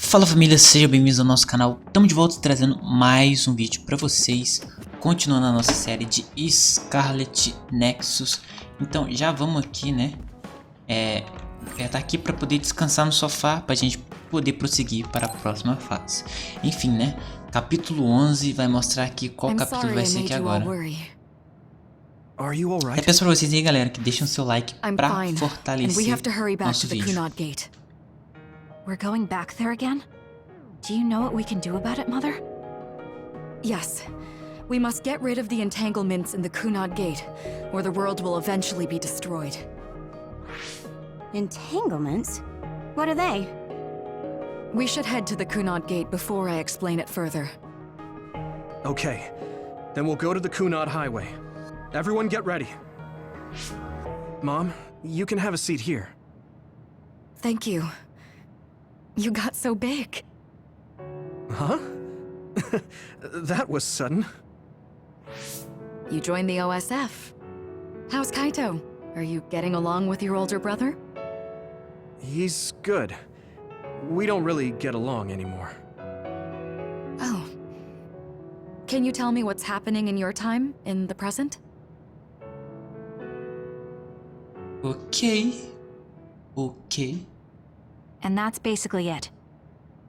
Fala família, sejam bem-vindos ao nosso canal. Estamos de volta trazendo mais um vídeo para vocês, continuando a nossa série de SCARLET NEXUS. Então já vamos aqui, né? Tá aqui para poder descansar no sofá, para a gente poder prosseguir para a próxima fase. Enfim, né? Capítulo 11 vai mostrar aqui qual capítulo vai ser aqui agora. Eu peço para vocês aí, galera, que deixem o seu like para fortalecer nosso vídeo. We're going back there again? Do you know what we can do about it, Mother? Yes. We must get rid of the entanglements in the Kunad Gate, or the world will eventually be destroyed. Entanglements? What are they? We should head to the Kunad Gate before I explain it further. Okay. Then we'll go to the Kunad Highway. Everyone get ready. Mom, you can have a seat here. Thank you. You got so big. Huh? That was sudden. You joined the OSF. How's Kaito? Are you getting along with your older brother? He's good. We don't really get along anymore. Oh. Can you tell me what's happening in your time, in the present? Okay. And that's basically it.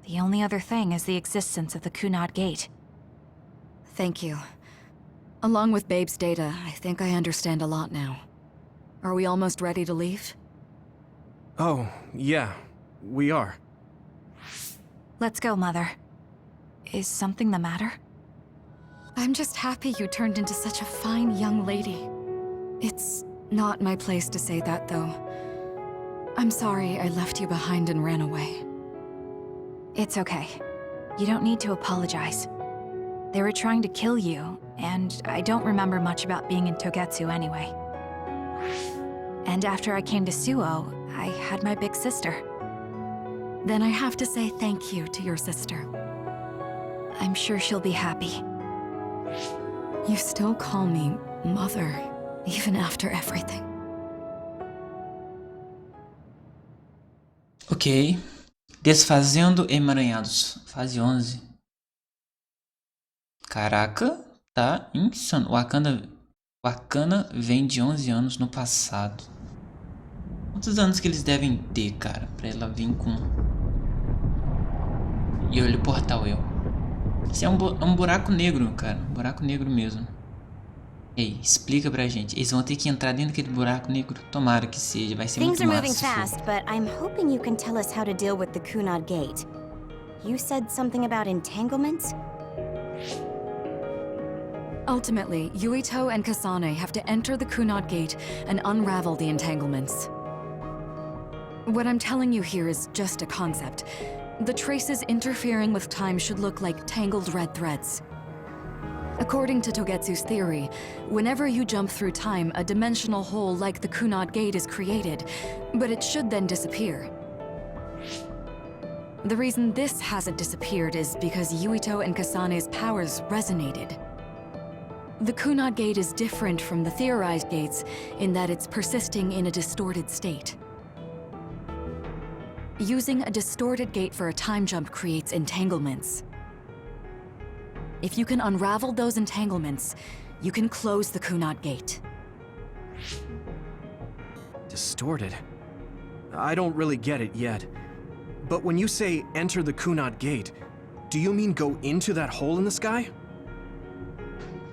The only other thing is the existence of the Kunad Gate. Thank you. Along with Babe's data, I think I understand a lot now. Are we almost ready to leave? Oh, yeah. We are. Let's go, Mother. Is something the matter? I'm just happy you turned into such a fine young lady. It's not my place to say that, though. I'm sorry I left you behind and ran away. It's okay. You don't need to apologize. They were trying to kill you, and I don't remember much about being in Togetsu anyway. And after I came to Suo, I had my big sister. Then I have to say thank you to your sister. I'm sure she'll be happy. You still call me Mother, even after everything. Ok. Desfazendo emaranhados. Fase 11. Caraca, tá insano. O Akana vem de 11 anos no passado. Quantos anos que eles devem ter, cara? Pra ela vir com... E olha o portal eu. Isso é um buraco negro, cara. Um buraco negro mesmo. Ei, explica pra gente. Eles vão ter que entrar dentro daquele buraco negro? Tomara que seja, vai ser muito massa. Things are moving fast, but I'm hoping you can tell us how to deal with the Kunad Gate. You said something about entanglements? Ultimately, Yuito and Kasane have to enter the Kunad Gate and unravel the entanglements. What I'm telling you here is just a concept. The traces interfering with time should look like tangled red threads. According to Togetsu's theory, whenever you jump through time, a dimensional hole like the Kunad Gate is created, but it should then disappear. The reason this hasn't disappeared is because Yuito and Kasane's powers resonated. The Kunad Gate is different from the theorized gates in that it's persisting in a distorted state. Using a distorted gate for a time jump creates entanglements. If you can unravel those entanglements, you can close the Kunad Gate. Distorted? I don't really get it yet. But when you say enter the Kunad Gate, do you mean go into that hole in the sky?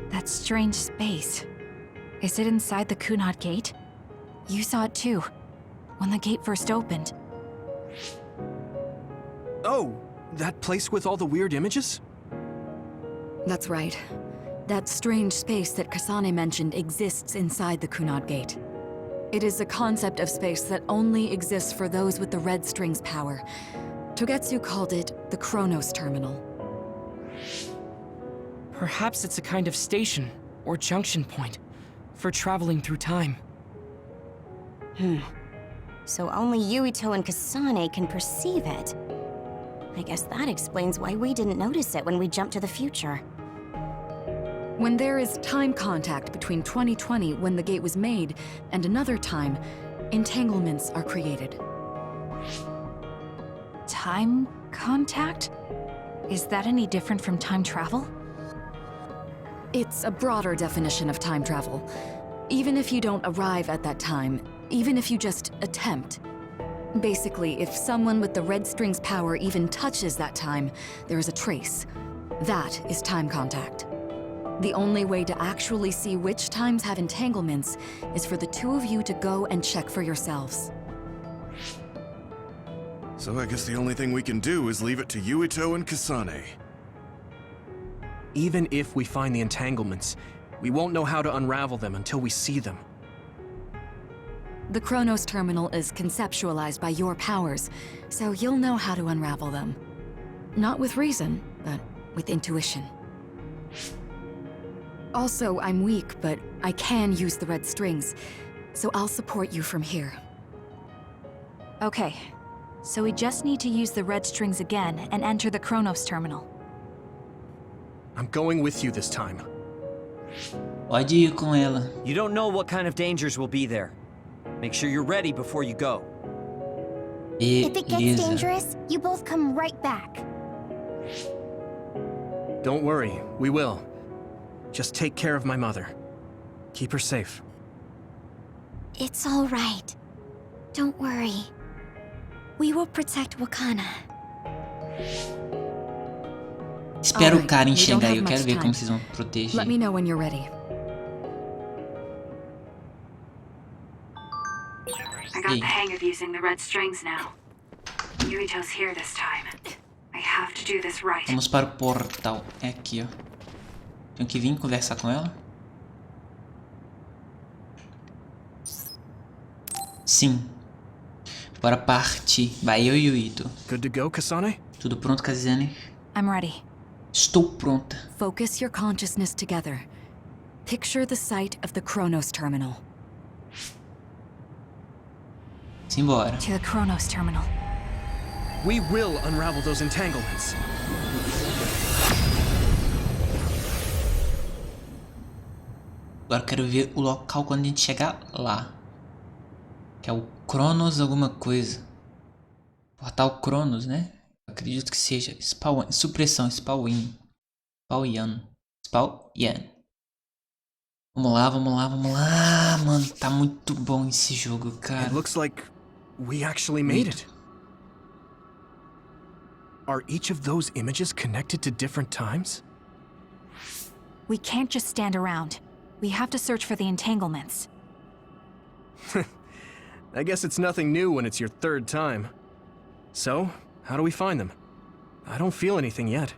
That strange space. Is it inside the Kunad Gate? You saw it too, when the gate first opened. Oh, that place with all the weird images? That's right. That strange space that Kasane mentioned exists inside the Kunad Gate. It is a concept of space that only exists for those with the red string's power. Togetsu called it the Chronos Terminal. Perhaps it's a kind of station, or junction point, for traveling through time. So only Yuito and Kasane can perceive it. I guess that explains why we didn't notice it when we jumped to the future. When there is time contact between 2020, when the gate was made, and another time, entanglements are created. Time contact? Is that any different from time travel? It's a broader definition of time travel. Even if you don't arrive at that time, even if you just attempt. Basically, if someone with the red string's power even touches that time, there is a trace. That is time contact. The only way to actually see which times have entanglements is for the two of you to go and check for yourselves. So I guess the only thing we can do is leave it to Yuito and Kasane. Even if we find the entanglements, we won't know how to unravel them until we see them. The Chronos terminal is conceptualized by your powers, so you'll know how to unravel them. Not with reason, but with intuition. Also, I'm weak, but I can use the red strings, so I'll support you from here. Okay, so we just need to use the red strings again and enter the Chronos terminal. I'm going with you this time. Pode ir com ela. You don't know what kind of dangers will be there. Make sure you're ready before you go. If it gets Beleza. dangerous, you both come right back. Don't worry, we will. Just take care of my mother. Keep her safe. It's all right. Don't worry. We will protect Wakana. Espero o Alright, Karen we don't chegar have e eu quero much ver time. como vocês vão proteger. Let me know when you're ready. I got Hey. the hang of using the red strings now. Yuito's here this time. I have to do this right. Vamos para o portal. É aqui, ó. Tenho que vir conversar com ela? Sim. Bora partir. Vai eu e o Ito. Good to go, Kasane? Tudo pronto, Kazane? I'm ready. Estou pronta. Focus your consciousness together. Picture the site of the Chronos terminal. Simbora. To the Chronos terminal. We will unravel those entanglements. Agora eu quero ver o local quando a gente chegar lá. Que é o Cronos alguma coisa. Portal Cronos, né? Eu acredito que seja. Spawn, supressão, Spawn. Spawn. Spawn. Vamos lá, vamos lá, vamos lá. Mano, tá muito bom esse jogo, It cara. looks like we actually made it. Are each of those images connected to different times? We can't just stand around. We have to search for the entanglements. I guess it's nothing new when it's your third time. So, how do we find them? I don't feel anything yet.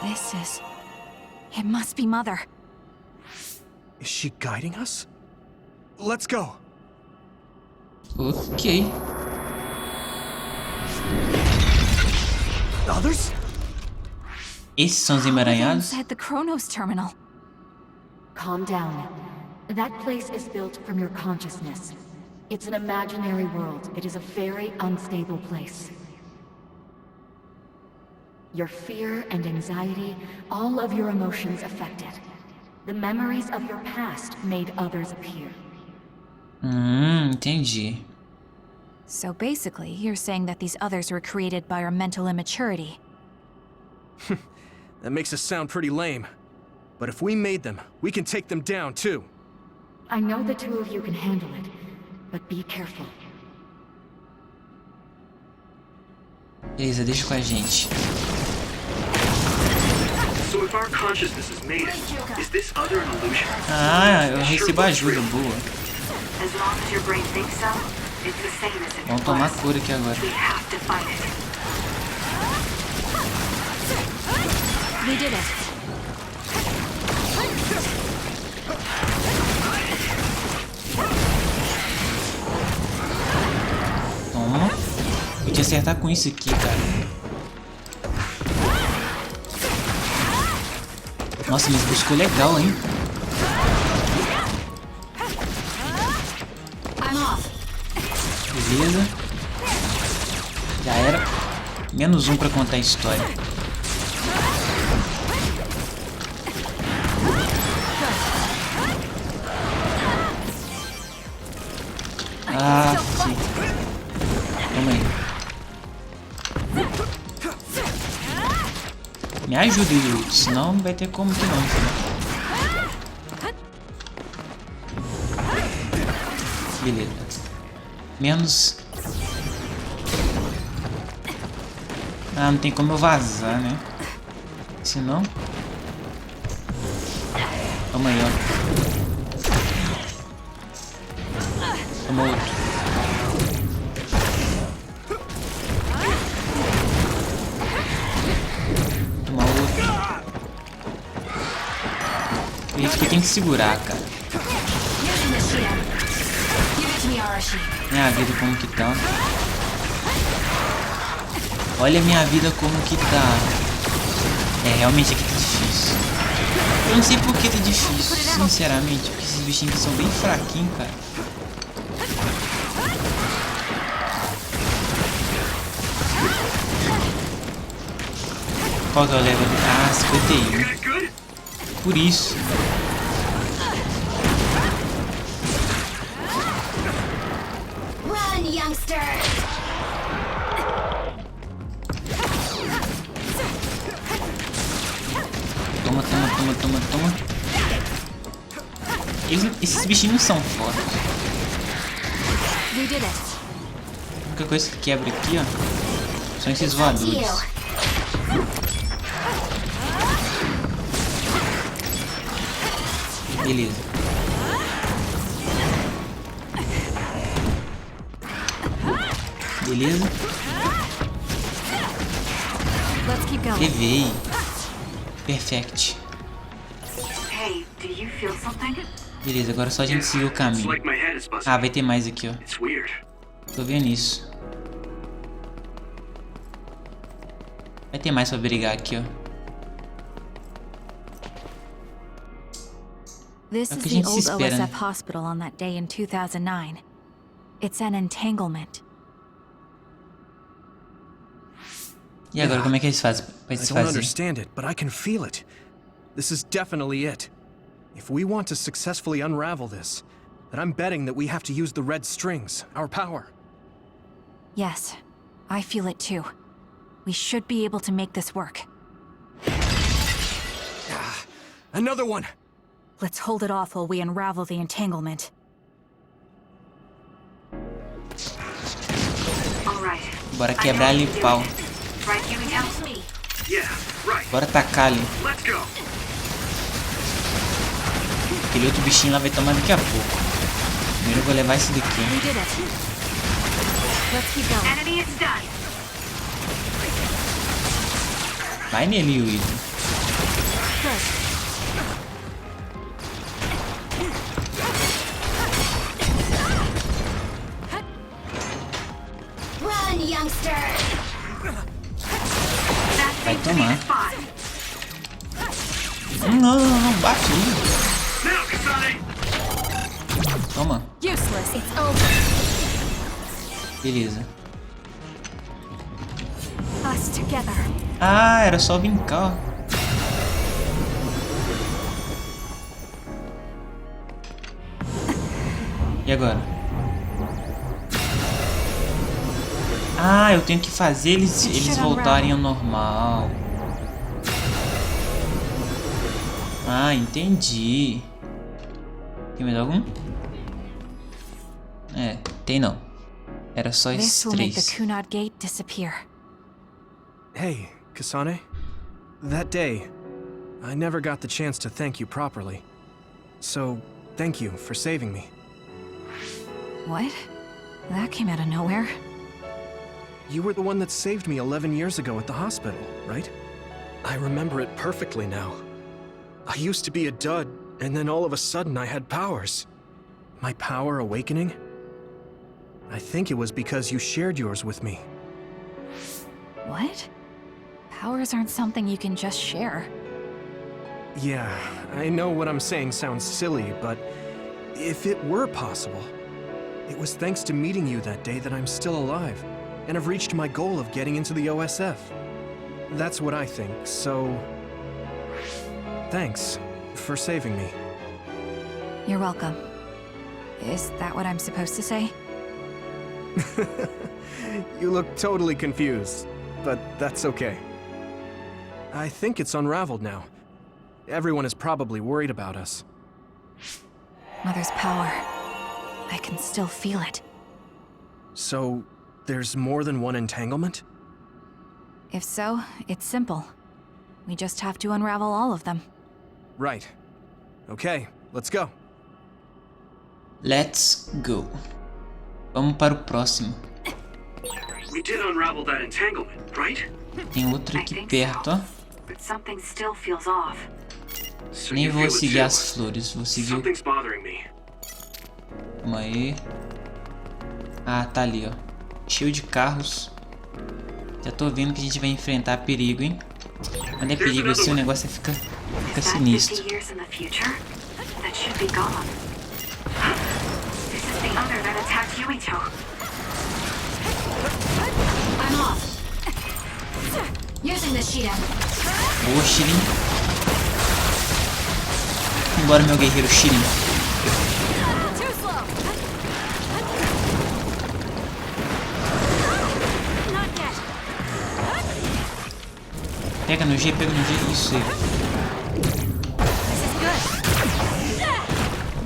This is... It must be Mother. Is she guiding us? Let's go! Ok. Others? Esses são os They're emaranhados? inside the Chronos terminal. Calm down. That place is built from your consciousness. It's an imaginary world. It is a very unstable place. Your fear and anxiety, all of your emotions affected. The memories of your past made others appear. Entendi. So basically, you're saying that these others were created by our mental immaturity. That makes us sound pretty lame. But if we made them, we can take them down too. I know the two of you can handle it, but be careful. Beleza, deixa com a gente. So if our consciousness is made it, is this other an illusion? Ah, eu recebo ajuda, boa. As long as your brain thinks so, it's the same as if Vamos it tomar was. cura aqui agora. We have to find it. We did it. Toma. Podia acertar com isso aqui, cara. Nossa, mas buscou legal, hein? Beleza. Já era. Menos um pra contar a história. Ah, sim. Me ajuda, Yuri, senão não vai ter como que não, filho. Beleza. Menos... Ah, não tem como eu vazar, né? Senão... Toma aí, ó. Toma outro. Toma outro. Esse aqui tem que segurar, cara. Minha vida como que tá. Olha minha vida como que tá. É, realmente aqui tá difícil. Eu não sei por que tá difícil, sinceramente. Porque esses bichinhos aqui são bem fraquinhos, cara. Qual que é o level? Ah, 51. Por isso. Run, youngster! Toma, toma, toma, toma, toma. Esses bichinhos não são fortes. A única coisa que quebra aqui, ó, são esses voadores. Beleza. Beleza. Levei. Perfect. Hey, do you feel something? Beleza, agora é só a gente seguir o caminho. Ah, vai ter mais aqui, ó. Tô vendo isso. Vai ter mais pra brigar aqui, ó. This is the old OSF hospital on that day in 2009. It's an entanglement. E agora como é que eles fazem pra se I don't fazer? understand it, but I can feel it. This is definitely it. If we want to successfully unravel this, then I'm betting that we have to use the red strings, our power. Yes, I feel it too. We should be able to make this work. Another one! Let's hold it off while we unravel the entanglement. All right. Bora quebrar ali o pau. Right, you help me. Yeah, right. Bora tacar ali. Let's go. Aquele outro bichinho lá vai tomar daqui a pouco. Primeiro eu vou levar esse daqui. We did it. Let's keep going. Enemy is done. Vai nele, Will. Run, youngster! Vai tomar. Não, não, não, bate aí. Toma. Useless. It's over. Beleza. Us together. Ah, era só brincar, ó. E agora? Ah, eu tenho que fazer eles voltarem ao normal. Ah, entendi. Tem mais algum? É, tem não. Era só esses This will make the três. Kunad Gate disappear. Hey, Kasane. That day, I never got the chance to thank you properly. So, thank you for saving me. What? That came out of nowhere. You were the one that saved me 11 years ago at the hospital, right? I remember it perfectly now. I used to be a dud, and then all of a sudden I had powers. My power awakening? I think it was because you shared yours with me. What? Powers aren't something you can just share. Yeah, I know what I'm saying sounds silly, but if it were possible, it was thanks to meeting you that day that I'm still alive, and have reached my goal of getting into the OSF. That's what I think, so... Thanks for saving me. You're welcome. Is that what I'm supposed to say? You look totally confused, but that's okay. I think it's unraveled now. Everyone is probably worried about us. Mother's power. I can still feel it. So, there's more than one entanglement? If so, it's simple. We just have to unravel all of them. Right. Okay, let's go. Let's go. Vamos para o próximo. We did unravel that entanglement, right? Tem outro aqui perto, ó. But something still feels off. So Nem you vou feel it seguir too. as flores, vou seguir o... Something's bothering me. Calma aí. Ah, tá ali, ó. Cheio de carros. Já tô vendo que a gente vai enfrentar perigo, hein? Quando é perigo assim, o negócio fica sinistro. 50 years in the future? That should be gone. This is the other that attacked Yuito. I'm off. Using the Shiren. Boa, Shirin. Embora, meu guerreiro Shirin. Too slow. Not yet. Pega no G, isso aí. This is good.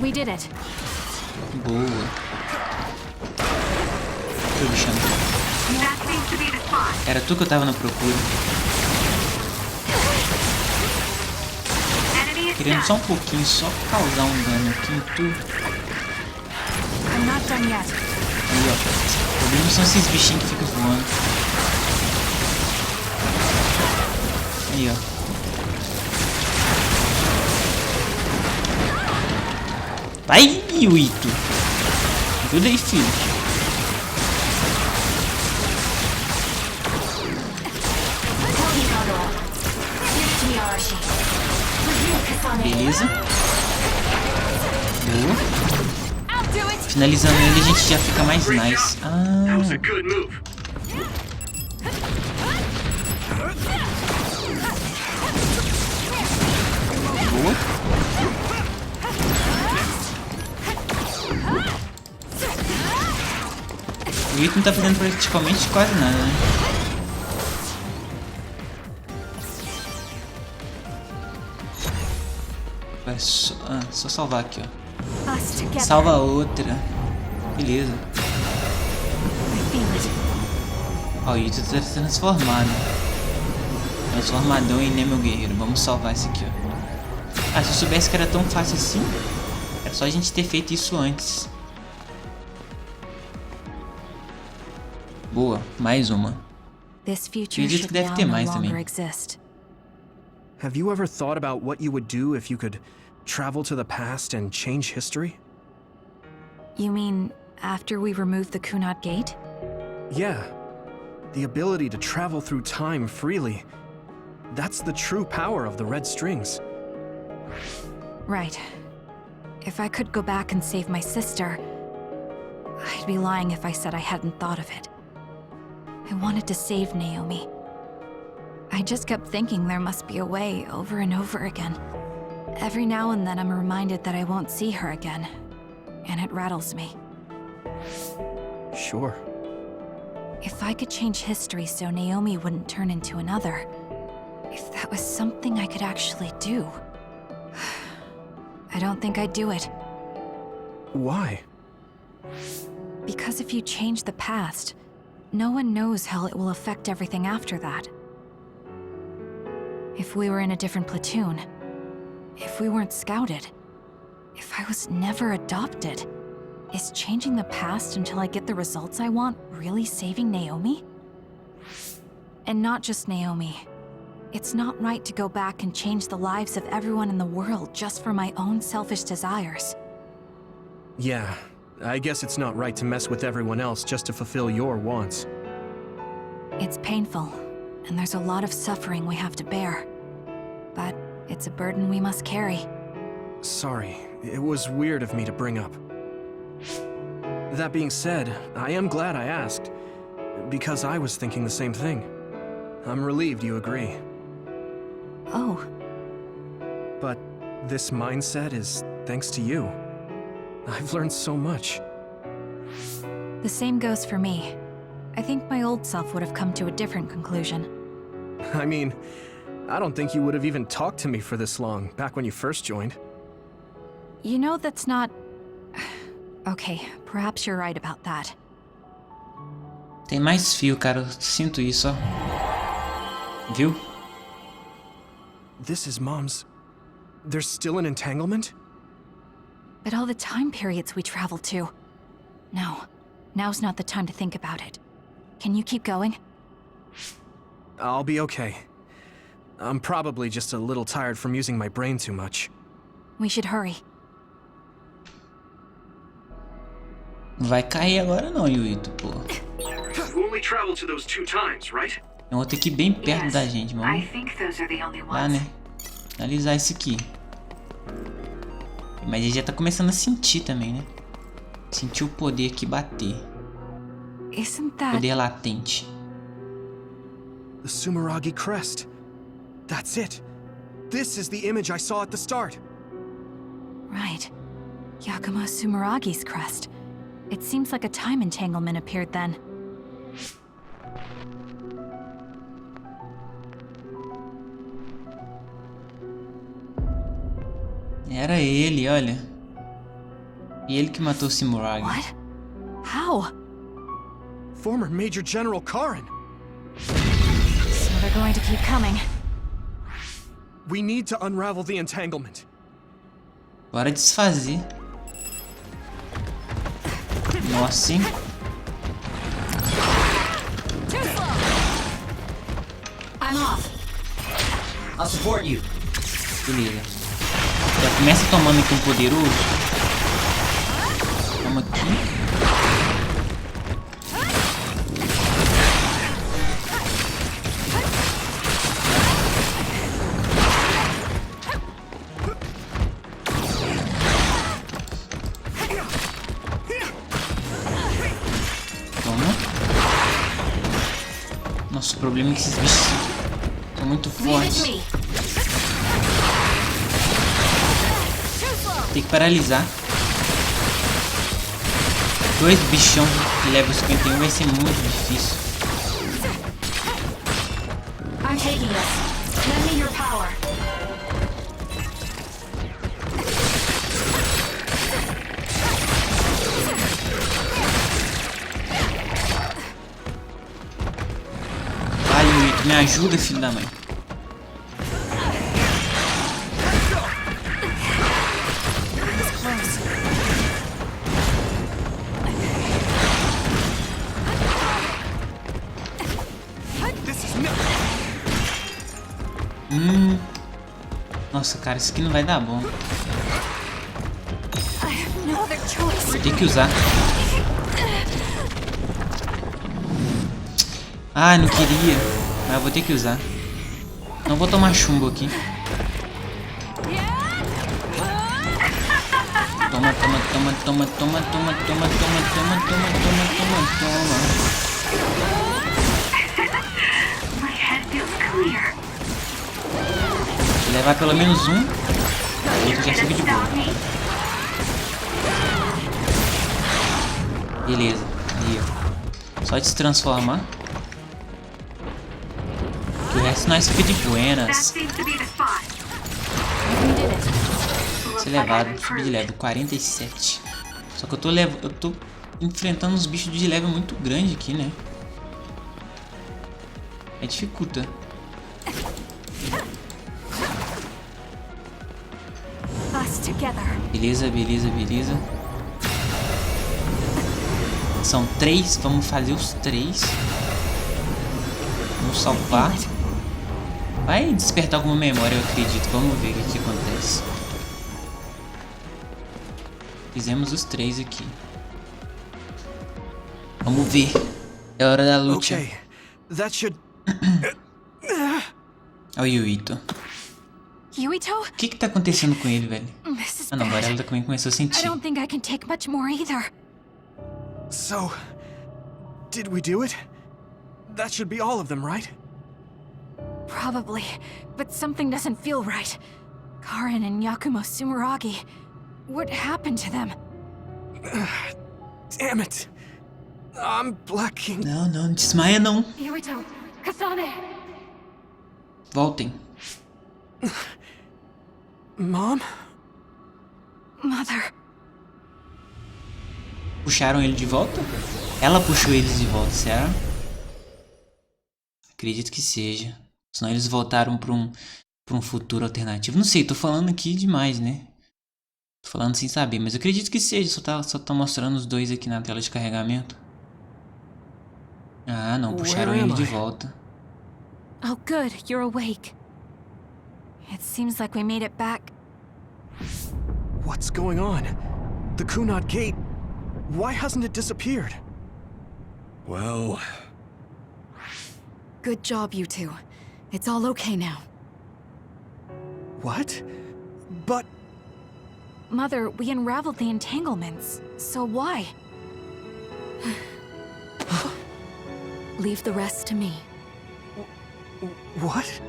We did it. Boa. Tô bichando. That seems to be the spot. Era tu que eu tava na procura. Enemy is Querendo down. só um pouquinho, só causar um dano aqui em tu. I'm not done yet. Aí, ó. O problema são esses bichinhos que ficam voando. Aí, ó. Vai, Yuito. Ajuda aí, filho. Beleza. Boa. Finalizando ele, a gente já fica mais nice. That was a Ah, good move. boa. O Yuito não tá fazendo praticamente quase nada, né? Vai só salvar aqui, ó. Us together. Salva a outra. Beleza. I feel it. Ó, o Yuito tá transformado. Transformadão em né, meu guerreiro. Vamos salvar esse aqui, ó. Ah, se eu soubesse que era tão fácil assim, era só a gente ter feito isso antes. Boa, mais uma. This future Acredito que should deve now ter no mais longer também. exist. Have you ever thought about what you would do if you could travel to the past and change history? You mean after we remove the Kunad Gate? Yeah. The ability to travel through time freely. That's the true power of the red strings. Right. If I could go back and save my sister, I'd be lying if I said I hadn't thought of it. I wanted to save Naomi. I just kept thinking there must be a way over and over again. Every now and then I'm reminded that I won't see her again, and it rattles me. Sure. If I could change history so Naomi wouldn't turn into another, if that was something I could actually do, I don't think I'd do it. Why? Because if you change the past, no one knows how it will affect everything after that. If we were in a different platoon, if we weren't scouted, if I was never adopted, is changing the past until I get the results I want really saving Naomi? And not just Naomi. It's not right to go back and change the lives of everyone in the world just for my own selfish desires. Yeah, I guess it's not right to mess with everyone else just to fulfill your wants. It's painful, and there's a lot of suffering we have to bear. But it's a burden we must carry. Sorry, it was weird of me to bring up. That being said, I am glad I asked, because I was thinking the same thing. I'm relieved you agree. Oh, But this mindset is thanks to you. I've learned so much. the same goes for me. I think my old self would have come to a different conclusion. I mean, I don't think you would have even talked to me for this long, back when you first joined. You know that's not... Okay, perhaps you're right about that. Tem mais fio, cara. Eu sinto isso, ó. Viu? This is Mom's... There's still an entanglement? But all the time periods we traveled to. No, now's not the time to think about it. Can you keep going? I'll be okay. I'm probably just a little tired from using my brain too much. We should hurry. Vai cair agora não, Yuito, pô. You only traveled to those 2 times, right? Eu vou ter que ir bem perto da gente, I vamos think those are the only lá, ones. né? Analisar isso aqui. Mas ele já tá começando a sentir também, né? Sentir o poder aqui bater. Isn't that... Poder latente. The Sumeragi crest. That's it. This is the image I saw at the start. Right. Yakumo Sumeragi's crest. It seems like a time entanglement appeared then. Era ele, olha. E ele que matou o Sumeragi. What? How? Former Major General Karin. So they're going to keep coming. We need to unravel the entanglement. Bora desfazer. Nossa, hein? I'm off. I'll support you. Beleza. Já começa tomando aqui um poderoso. Toma aqui. Nossa, o problema é que esses bichos são muito fortes. Tem que paralisar. 2 bichão de level 51 vai ser muito difícil. I'm taking this. Lend me your power. Vai, Yuito, me ajuda, filho da mãe. Nossa, cara, isso aqui não vai dar bom. Vou ter que usar. Ah, não queria. Mas eu vou ter que usar. Não vou tomar chumbo aqui. Toma, toma, toma, toma, toma, toma, toma, toma, toma, toma, toma, toma. My head feels clear. Se levar pelo menos um, aí já fica de boa. Beleza, aí ó. Só se transformar. Que o resto nós fica de buenas. Ser levado, subir de level 47. Só que eu tô enfrentando uns bichos de level muito grande aqui, né? É dificulta. Beleza, beleza, beleza. São 3, vamos fazer os 3. Vamos salvar. Vai despertar alguma memória, eu acredito. Vamos ver o que acontece. Fizemos os 3 aqui. Vamos ver. É hora da luta. Okay, that should... Olha o Yuito. Yuito? O que tá acontecendo com ele, velho? Ah não, agora ela também começou a sentir. I don't think I can take much more either. So, did we do it? That should be all of them, right? Probably, but something doesn't feel right. Karin and Yakumo Sumeragi. What happened to them? Damn it. I'm blacking. Não, não, desmaia não. Yuito, Kasane. Voltem. Mom? Mother. Puxaram ele de volta? Ela puxou eles de volta, será? Acredito que seja. Senão eles voltaram para um futuro alternativo. Não sei, tô falando aqui demais, né? Tô falando sem saber, mas eu acredito que seja. Só tá mostrando os dois aqui na tela de carregamento. Ah, não, puxaram ele de volta. Oh, good, you're awake. It seems like we made it back. What's going on? The Kunad Gate. Why hasn't it disappeared? Well... Good job, you two. It's all okay now. What? But... Mother, we unraveled the entanglements. So why? Leave the rest to me. What?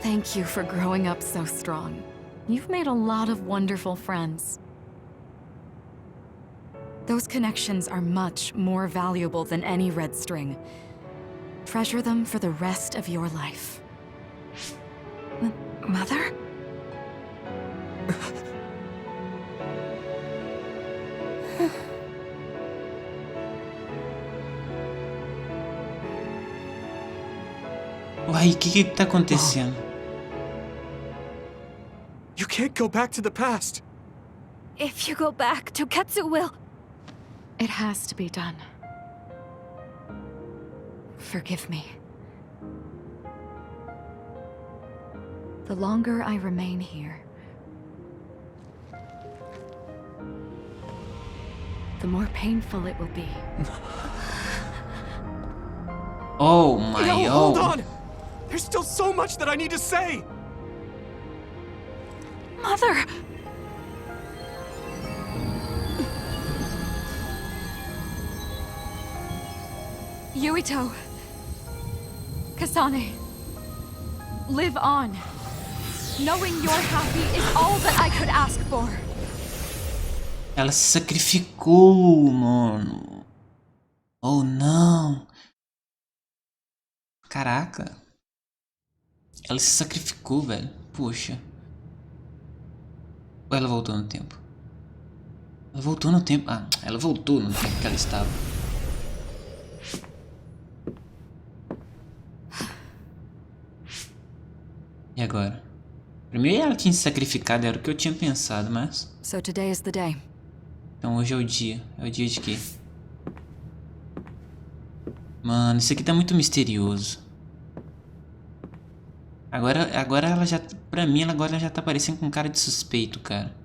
Thank you for growing up so strong. You've made a lot of wonderful friends. Those connections are much more valuable than any red string. Treasure them for the rest of your life. Mother? Uai, o que tá acontecendo? You can't go back to the past. If you go back, Toketsu will... It has to be done. Forgive me. The longer I remain here, the more painful it will be. Oh my god. No, hold on! There's still so much that I need to say! Mother! Yuito, Kasane, live on. Knowing you're happy is all that I could ask for. Ela se sacrificou, mano. Oh não. Caraca. Ela se sacrificou, velho. Poxa. Ou ela voltou no tempo? Ela voltou no tempo. Ah, ela voltou no tempo que ela estava. E agora? Primeiro ela tinha se sacrificado, era o que eu tinha pensado, mas... So today is the day. Então hoje é o dia. É o dia de quê? Mano, isso aqui tá muito misterioso. Agora ela já... Pra mim, agora ela já tá parecendo com cara de suspeito, cara.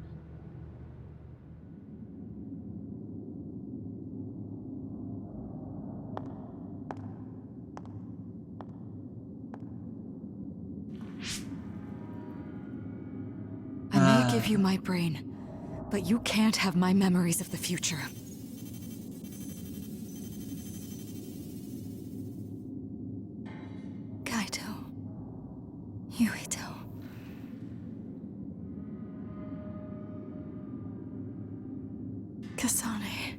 I may give you my brain, but you can't have my memories of the future. Kaito. Yuito. Kasane.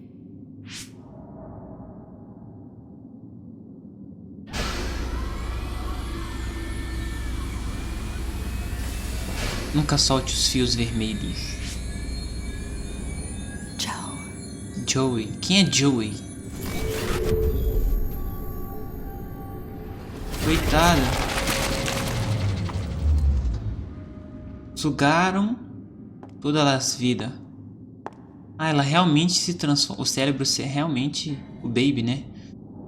Nunca solte os fios vermelhos. Joey. Quem é Joey? Coitada. Sugaram todas as vidas. Ah, ela realmente se transforma. O cérebro realmente... O Baby, né?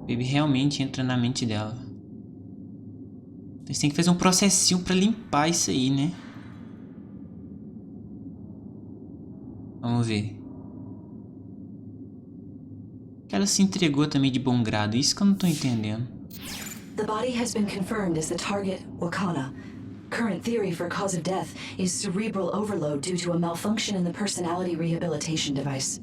O Baby realmente entra na mente dela. Eles têm que fazer um processinho pra limpar isso aí, né? Vamos ver. Ela se entregou também de bom grado. Isso que eu não tô entendendo. The body has been confirmed as the target Wakana. Current theory for cause of death is cerebral overload due to a malfunction in the personality rehabilitation device.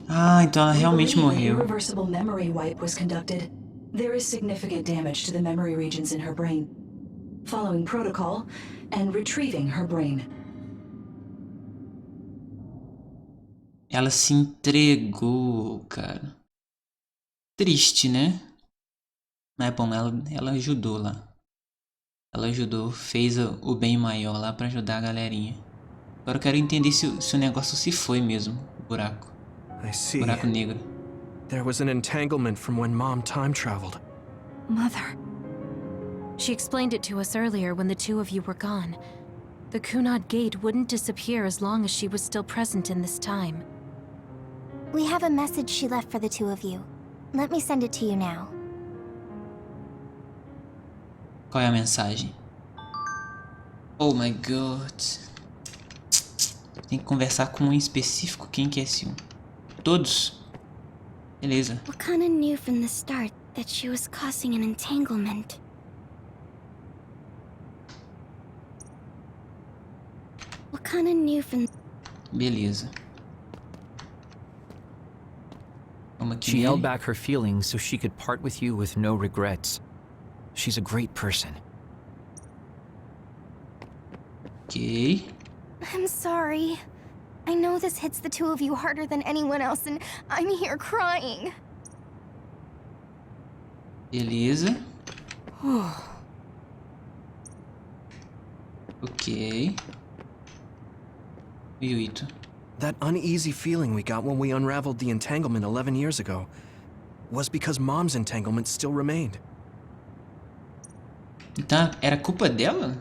Ah, então ela realmente morreu. Irreversible memory wipe was conducted. There is significant damage to the memory regions in her brain. Following protocol and retrieving her brain. Ela se entregou, cara. Triste, né? Mas é bom, ela ajudou lá. Ela ajudou, fez o bem maior lá pra ajudar a galerinha. Agora eu quero entender se o negócio se foi mesmo, o buraco. I see. Buraco negro. There was an entanglement from when Mom time traveled. Mother. She explained it to us earlier when the two of you were gone. The Kunad Gate wouldn't disappear as long as she was still present in this time. We have a message she left for the two of you. Let me send it to you now. Qual é a mensagem? Oh my god. Tem que conversar com um específico. Quem que é esse um? Todos? Beleza. Wakana knew from the start that she was causing an entanglement. Wakana knew from... Beleza. Vamos aqui She nele. held back her feelings so she could part with you with no regrets. She's a great person. Ok. I'm sorry. I know this hits the two of you harder than anyone else, and I'm here crying. Beleza. Ok. Yuito. That uneasy feeling we got when we unraveled the entanglement 11 years ago was because Mom's entanglement still remained. Então era culpa dela?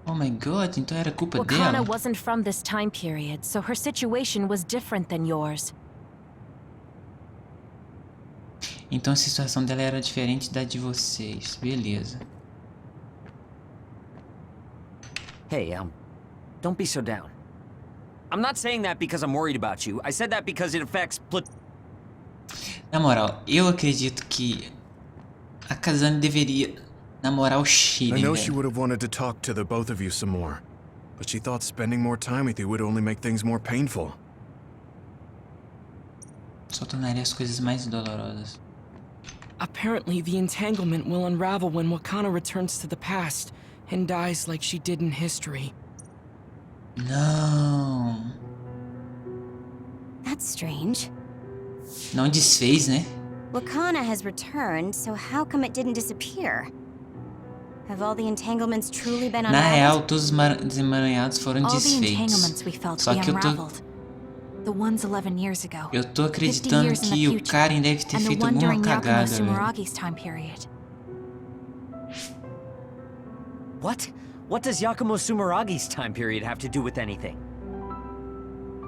Oh my god, então era culpa Wakana dela? wasn't from this time period, so her situation was different than yours. Então a situação dela era diferente da de vocês. Beleza. Hey, don't be so down. I'm not saying that because I'm worried about you. I said that because it affects Na moral, eu acredito que a Kazane deveria namorar o Shiren, I know she velho. would have wanted to talk to the both of you some more, but she thought spending more time with you would only make things more painful. Só tornaria as coisas mais dolorosas. Apparently, the entanglement will unravel when Wakana returns to the past and dies like she did in history. Não. That's strange. Não desfez, né? Wakana has returned, so how come it didn't disappear? Have all the entanglements truly been Na unraveled? real, todos os desemaranhados foram All the desfeitos. entanglements we felt Só be que unraveled. The ones 11 years ago. eu tô 50 acreditando years in the que o future, Karen deve ter and the feito one alguma during Yakumo cagada, velho. Sumeragi's time period. What? What does Yakumo Sumeragi's time period have to do with anything?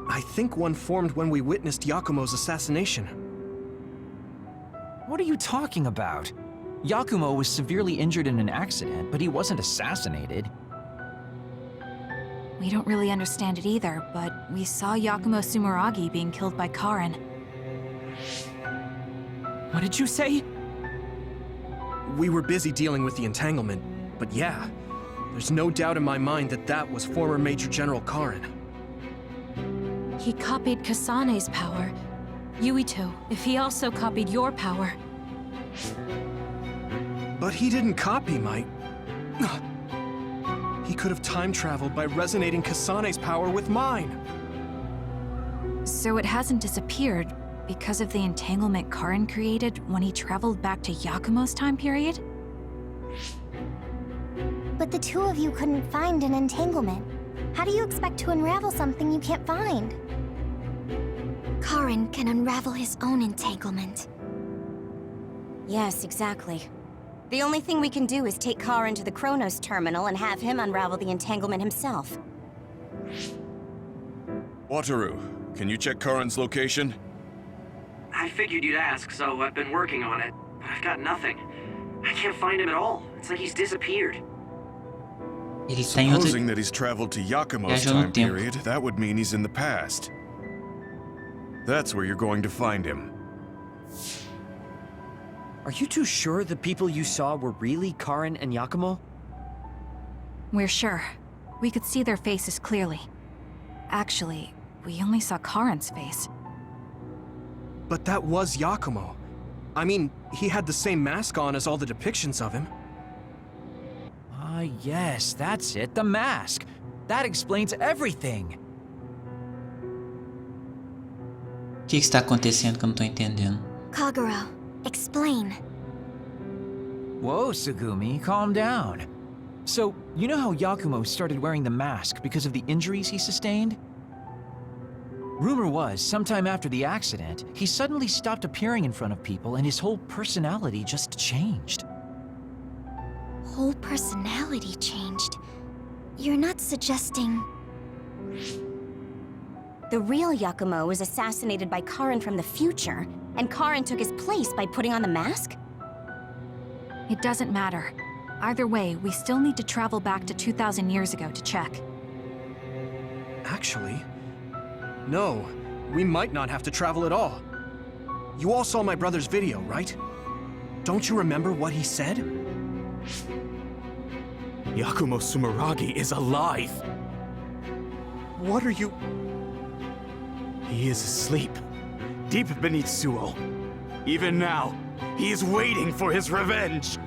I think one formed when we witnessed Yakumo's assassination. What are you talking about? Yakumo was severely injured in an accident, but he wasn't assassinated. We don't really understand it either, but we saw Yakumo Sumeragi being killed by Karen. What did you say? We were busy dealing with the entanglement, but yeah, there's no doubt in my mind that that was former Major General Karen. He copied Kasane's power. Yuito, if he also copied your power. But he didn't copy my... He could have time-traveled by resonating Kasane's power with mine. So it hasn't disappeared because of the entanglement Karen created when he traveled back to Yakumo's time period? But the two of you couldn't find an entanglement. How do you expect to unravel something you can't find? Karen can unravel his own entanglement. Yes, exactly. The only thing we can do is take Karen to the Kronos terminal and have him unravel the entanglement himself. Wataru, can you check Karen's location? I figured you'd ask, so I've been working on it, but I've got nothing. I can't find him at all. It's like he's disappeared. Ele tá em outro... Supposing that he's traveled to Yakumo's Viajou no time tempo. period, that would mean he's in the past. That's where you're going to find him. Are you too sure the people you saw were really Karen and Yakumo? We're sure. We could see their faces clearly. Actually, we only saw Karen's face. But that was Yakumo. I mean, he had the same mask on as all the depictions of him. Ah, yes, that's it, the mask. That explains everything. O que está acontecendo que eu não tô entendendo? Kagura, explain. Whoa, Tsugumi, calm down. So, you know how Yakumo started wearing the mask because of the injuries he sustained? Rumor was, sometime after the accident, he suddenly stopped appearing in front of people and his whole personality just changed. Whole personality changed? You're not suggesting... The real Yakumo was assassinated by Karin from the future, and Karin took his place by putting on the mask? It doesn't matter. Either way, we still need to travel back to 2,000 years ago to check. Actually, no. We might not have to travel at all. You all saw my brother's video, right? Don't you remember what he said? Yakumo Sumeragi is alive! What are you... He is asleep, deep beneath Suo. Even now, he is waiting for his revenge!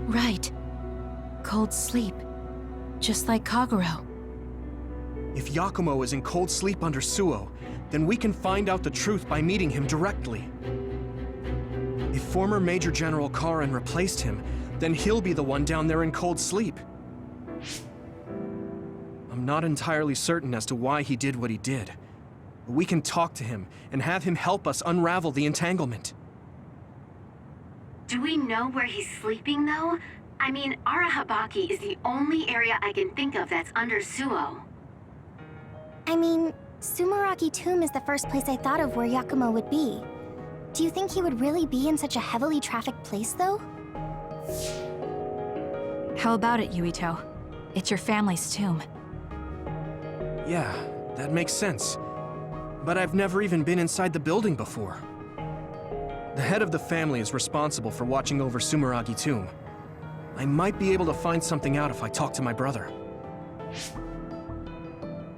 Right. Cold sleep. Just like Kagero. If Yakumo is in cold sleep under Suo, then we can find out the truth by meeting him directly. If former Major General Karin replaced him, then he'll be the one down there in cold sleep. I'm not entirely certain as to why he did what he did. But we can talk to him and have him help us unravel the entanglement. Do we know where he's sleeping, though? I mean, Arahabaki is the only area I can think of that's under Suo. I mean, Sumeragi Tomb is the first place I thought of where Yakumo would be. Do you think he would really be in such a heavily trafficked place, though? How about it, Yuito? It's your family's tomb. Yeah, that makes sense. But I've never even been inside the building before. The head of the family is responsible for watching over Sumeragi Tomb. I might be able to find something out if I talk to my brother.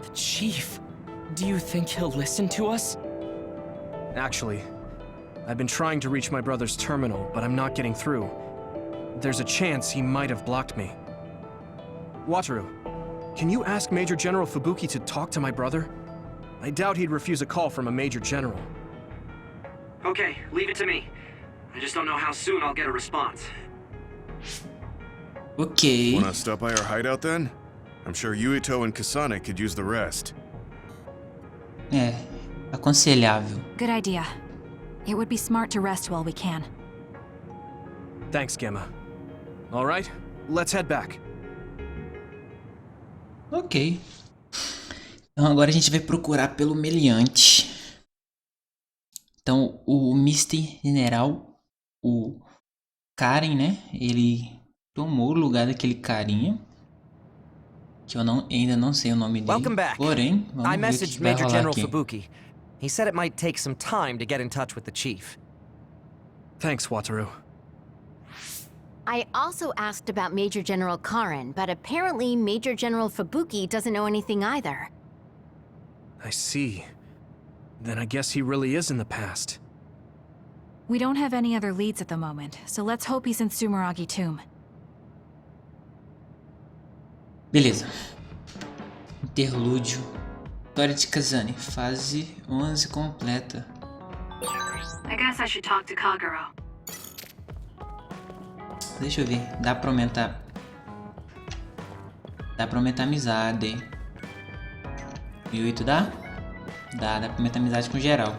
The chief. Do you think he'll listen to us? Actually, I've been trying to reach my brother's terminal, but I'm not getting through. There's a chance he might have blocked me. Wataru, can you ask Major General Fubuki to talk to my brother? I doubt he'd refuse a call from a Major General. Okay, leave it to me. I just don't know how soon I'll get a response. Ok. Wanna stop by our hideout then? I'm sure Yuito and Kasane could use the rest. É, aconselhável. Good idea. It would be smart to rest while we can. Thanks, Gemma. All right, let's head back. Ok. Então agora a gente vai procurar pelo meliante. Então o Mr. General, o Karen, né? Ele tomou o lugar daquele carinha. Que eu ainda não sei o nome dele. Welcome back. Porém, vamos I ver o que messaged vai Major rolar General aqui. Fubuki. He said it might take some time to get in touch with the chief. Thanks, Wataru. I also asked about Major General Karin, but apparently Major General Fubuki doesn't know anything either. I see. Then I guess he really is in the past. We don't have any other leads at the moment, so let's hope he's in Sumeragi Tomb. Beleza. Interlúdio. História de Kasane. Fase 11 completa. I guess I should talk to Kagero. Deixa eu ver. Dá pra aumentar. Dá pra aumentar amizade, hein? 1008 dá? Dá pra aumentar amizade com geral.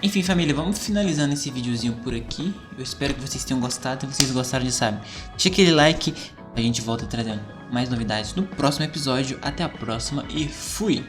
Enfim, família, vamos finalizando esse videozinho por aqui. Eu espero que vocês tenham gostado. Se vocês gostaram, já sabe. Deixa aquele like. A gente volta trazendo mais novidades no próximo episódio. Até a próxima e fui!